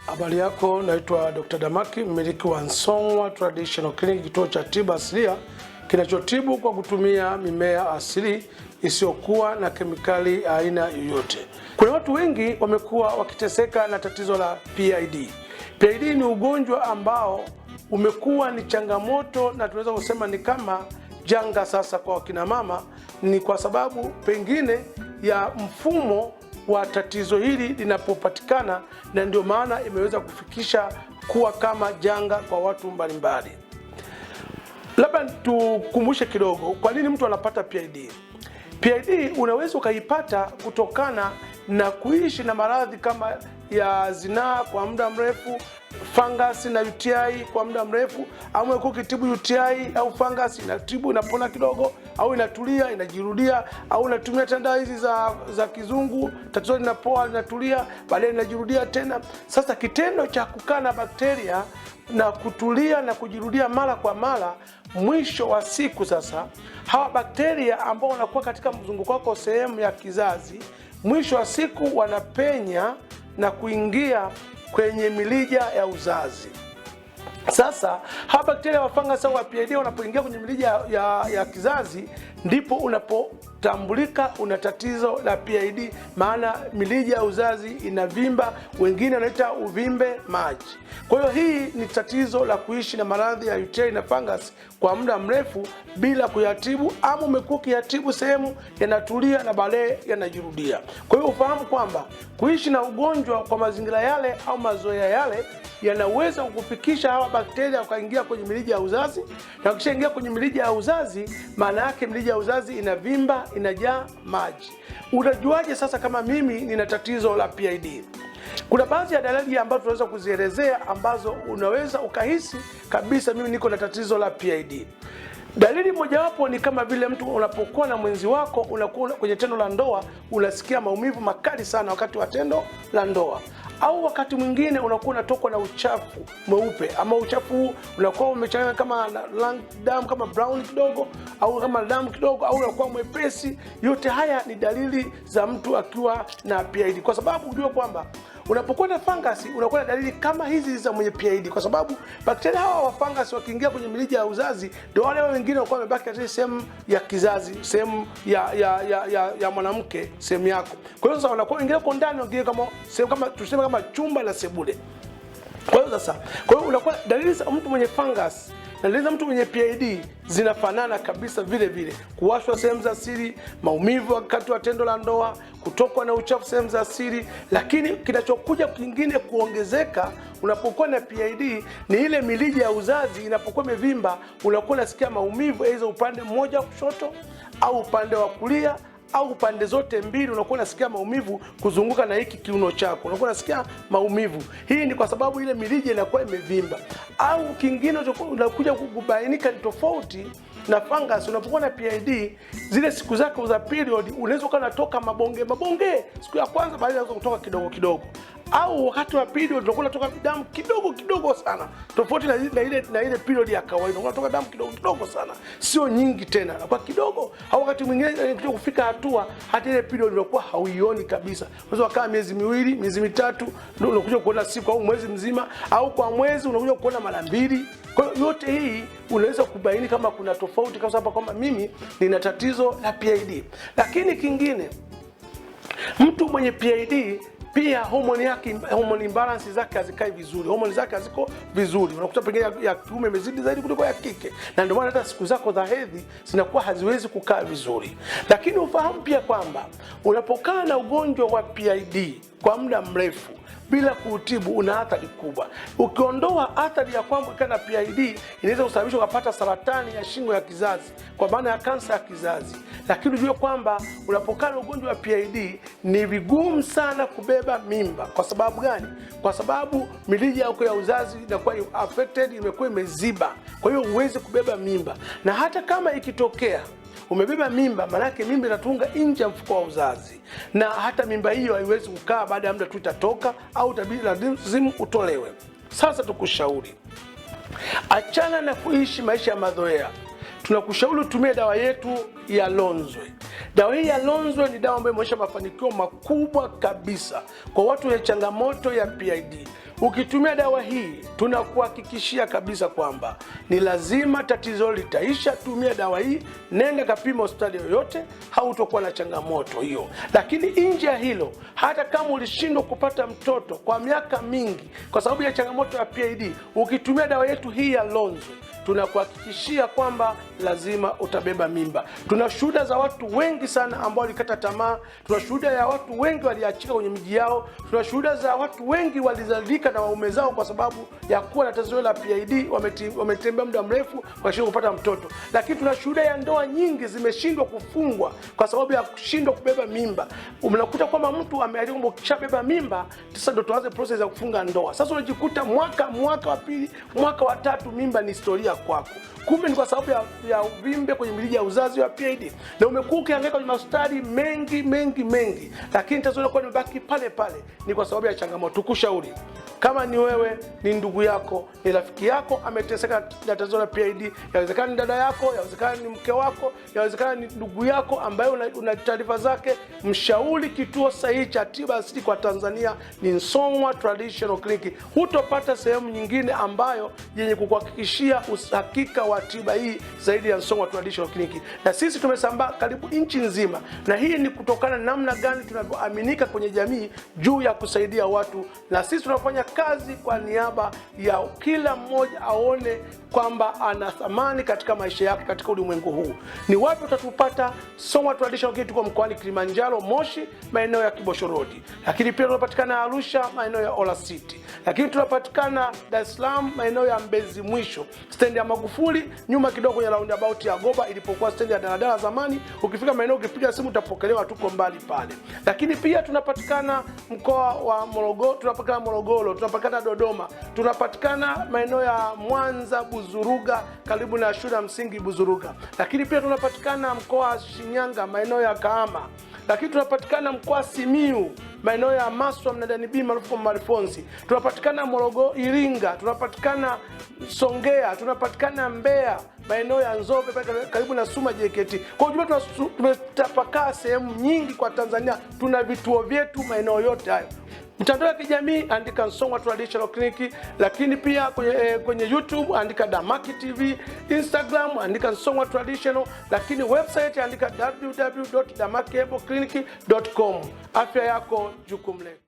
Habari yako, naitwa Dr. Damaki, mmiliki wa Song'wa Traditional Clinic, kituo cha tiba asilia kinachotibu kwa kutumia mimea asili isiyokuwa na kemikali aina yoyote. Kuna watu wengi wamekuwa wakiteseka na tatizo la PID. PID ni ugonjwa ambao umekuwa ni changamoto na tunaweza kusema ni kama janga sasa kwa wakina mama, ni kwa sababu pengine ya mfumo wa tatizo hili linapopatikana, na ndio maana imeweza kufikisha kuwa kama janga kwa watu mbalimbali. Labda tukumbushe kidogo, kwa nini mtu anapata PID? PID unaweza ukaipata kutokana na kuishi na maradhi kama ya zinaa kwa muda mrefu, fungus na UTI kwa muda mrefu, au umekuwa ukitibu UTI au fungus inatibu inapona kidogo, au inatulia inajirudia, au unatumia dawa hizi za kizungu, tatizo linapoa linatulia, baadaye linajirudia tena. Sasa kitendo cha kukaa na bakteria na kutulia na kujirudia mara kwa mara, mwisho wa siku sasa hawa bakteria ambao wanakuwa katika mzunguko wako sehemu ya kizazi, mwisho wa siku wanapenya na kuingia kwenye milija ya uzazi. Sasa hawa bakteria wa fungus au wa PID wanapoingia kwenye milija ya kizazi, ndipo unapotambulika una tatizo la PID, maana milija ya uzazi inavimba, wengine wanaita uvimbe maji. Kwa hiyo hii ni tatizo la kuishi na maradhi ya UTI na fungus kwa muda mrefu bila kuyatibu, ama umekuwa ukiyatibu sehemu yanatulia na baadaye yanajirudia. Kwa hiyo ufahamu kwamba kuishi na ugonjwa kwa mazingira yale au mazoea yale yanaweza kukufikisha hawa bakteria wakaingia kwenye milija ya uzazi, na ukishaingia kwenye milija ya uzazi, maana yake milija ya uzazi inavimba, inajaa maji. Unajuaje sasa kama mimi nina tatizo la PID? Kuna baadhi ya dalili ambazo tunaweza kuzielezea ambazo unaweza ukahisi kabisa mimi niko na tatizo la PID. Dalili mojawapo ni kama vile mtu unapokuwa na mwenzi wako, unakuwa kwenye tendo la ndoa, unasikia maumivu makali sana wakati wa tendo la ndoa. Au wakati mwingine unakuwa unatokwa na uchafu mweupe, ama uchafu huu unakuwa umechanganyika kama damu kama brown kidogo, au kama damu kidogo, au unakuwa mwepesi. Yote haya ni dalili za mtu akiwa na PID, kwa sababu ujue kwamba unapokuwa na fungus unakuwa na dalili kama hizi za mwenye PID, kwa sababu bakteria hawa wa fungus wakiingia kwenye milija ya uzazi, ndio wale wengine wanakuwa wamebaki katika sehemu ya kizazi, sehemu ya mwanamke, sehemu yako. Kwa hiyo sasa wanakuwa wengine kwa ndani, wengine kama sehemu kama tuseme kama chumba la sebule. Kwa hiyo unakuwa dalili za mtu mwenye fungus na dalili za mtu mwenye PID zinafanana kabisa vile vile: kuwashwa sehemu za siri, maumivu wakati wa tendo la ndoa, kutokwa na uchafu sehemu za siri. Lakini kinachokuja kingine kuongezeka unapokuwa na PID ni ile milija ya uzazi inapokuwa imevimba, unakuwa unasikia maumivu aidha upande mmoja wa kushoto au upande wa kulia, au pande zote mbili unakuwa unasikia maumivu kuzunguka na hiki kiuno chako, unakuwa unasikia maumivu. Hii ni kwa sababu ile milija inakuwa imevimba. Au kingine unakuja kubainika ni tofauti na fungus. Unapokuwa na PID, zile siku zako za period unaweza kuwa unatoka mabonge siku ya kwanza, baadaye unaweza kutoka kidogo kidogo, au wakati wa period unakuwa unatoka damu kidogo kidogo sana, tofauti na ile period ya kawaida unatoka damu kidogo kidogo sana, sio nyingi tena, kwa kidogo. Au wakati mwingine kufika hatua hata ile period unakuwa hauioni kabisa, unaweza kukaa miezi miwili, miezi mitatu, ndio unakuja kuona siku, au mwezi mzima, au kwa mwezi unakuja kuona mara mbili. Kwa hiyo yote hii unaweza kubaini kama kuna tofauti kama hapa kwamba mimi nina tatizo la PID. Lakini kingine, mtu mwenye PID pia hormone imbalance zake hazikai vizuri, hormone zake haziko vizuri. Unakuta pengine ya kiume imezidi zaidi kuliko ya kike, na ndio maana hata siku zako za hedhi zinakuwa haziwezi kukaa vizuri. Lakini ufahamu pia kwamba unapokaa na ugonjwa wa PID kwa muda mrefu bila kuutibu, una athari kubwa. Ukiondoa athari ya kwamba kana PID inaweza kusababisha kupata saratani ya shingo ya kizazi, kwa maana ya kansa ya kizazi. Lakini ujue kwamba unapokaa na ugonjwa wa PID ni vigumu sana kubeba mimba. Kwa sababu gani? Kwa sababu milija yako ya uzazi inakuwa affected, imekuwa imeziba. Kwa hiyo huwezi kubeba mimba, na hata kama ikitokea umebeba mimba, manake mimba inatunga nje ya mfuko wa uzazi, na hata mimba hiyo haiwezi kukaa, baada ya muda tu itatoka au lazima utolewe. Sasa tukushauri, achana na kuishi maisha ya mazoea. tunakushauri utumie dawa yetu ya Lonzwe. Dawa hii ya Lonzwe ni dawa ambayo imeonyesha mafanikio makubwa kabisa kwa watu wenye changamoto ya PID. Ukitumia dawa hii tunakuhakikishia kabisa kwamba ni lazima tatizo litaisha. Tumia dawa hii, nenda kapima hospitali yoyote, hautokuwa na changamoto hiyo. Lakini nje ya hilo, hata kama ulishindwa kupata mtoto kwa miaka mingi kwa sababu ya changamoto ya PID, ukitumia dawa yetu hii ya Lonzwe, tunakuhakikishia kwamba lazima utabeba mimba. Tuna shuhuda za watu wengi sana ambao walikata tamaa. Tuna shuhuda ya watu wengi waliachika kwenye miji yao. Tuna shuhuda za watu wengi walizalika na waume zao kwa sababu ya kuwa na tatizo la PID, wametembea muda mrefu wakashindwa kupata mtoto. Lakini tuna shuhuda ya ndoa nyingi zimeshindwa kufungwa kwa sababu ya kushindwa kubeba mimba. Unakuta kwamba mtu ameahidi kwamba ukishabeba mimba sasa ndio tuanze process ya kufunga ndoa. Sasa unajikuta mwaka wa pili, mwaka wa tatu mimba ni historia kwako. Kumbe ni kwa sababu ya uvimbe kwenye mirija ya uzazi wa PID. Na umekuwa ukihangaika kwenye hospitali mengi, lakini tatizo lako limebaki pale pale, ni kwa sababu ya changamoto. Tukushauri, kama ni wewe, ni ndugu yako, ni rafiki yako ameteseka na tatizo la PID, yawezekana ni dada yako, yawezekana ni mke wako, yawezekana ni ndugu yako ambaye una taarifa zake, mshauri kituo sahihi cha tiba asili kwa Tanzania ni Song'wa Traditional Clinic. Hutopata sehemu nyingine ambayo yenye kukuhakikishia uhakika wa tiba hii zaidi ya Song'wa Traditional Clinic. Na sisi tumesambaa karibu nchi nzima, na hii ni kutokana na namna gani tunavyoaminika kwenye jamii juu ya kusaidia watu. Na sisi tunafanya kazi kwa niaba ya kila mmoja aone kwamba ana thamani katika maisha yake katika ulimwengu huu. Ni wapi utatupata? Song'wa Traditional Clinic tuko mkoani Kilimanjaro, Moshi, maeneo ya Kibosho Road. Lakini pia tunapatikana Arusha, maeneo ya Ola City. Lakini tunapatikana Dar es Salaam, maeneo ya Mbezi Mwisho, stendi ya Magufuli, nyuma kidogo kwenye roundabout ya Goba ilipokuwa stendi ya daladala zamani. Ukifika maeneo, ukipiga simu utapokelewa, tuko mbali pale. Lakini pia tunapatikana mkoa wa Morogoro, tunapatikana Morogoro, tunapatikana Dodoma, tunapatikana maeneo ya Mwanza, Buzuruga, karibu na shule ya msingi Buzuruga. Lakini pia tunapatikana mkoa wa Shinyanga, maeneo ya Kahama. Lakini tunapatikana mkoa wa Simiyu, maeneo ya Maswa, Mnadani B maarufu Marifonsi. Tunapatikana Morogoro, Iringa, tunapatikana Songea, tunapatikana Mbeya, maeneo ya Nzove karibu na Suma JKT. Kwa ujumla tumetapakaa sehemu nyingi kwa Tanzania. Tuna vituo vyetu maeneo yote hayo. Mtandao ya kijamii andika Song'wa Traditional Clinic, lakini pia kwenye YouTube andika Damaki TV, Instagram andika Song'wa Traditional, lakini website andika www.damakiheboclinic.com. Afya yako jukumu letu.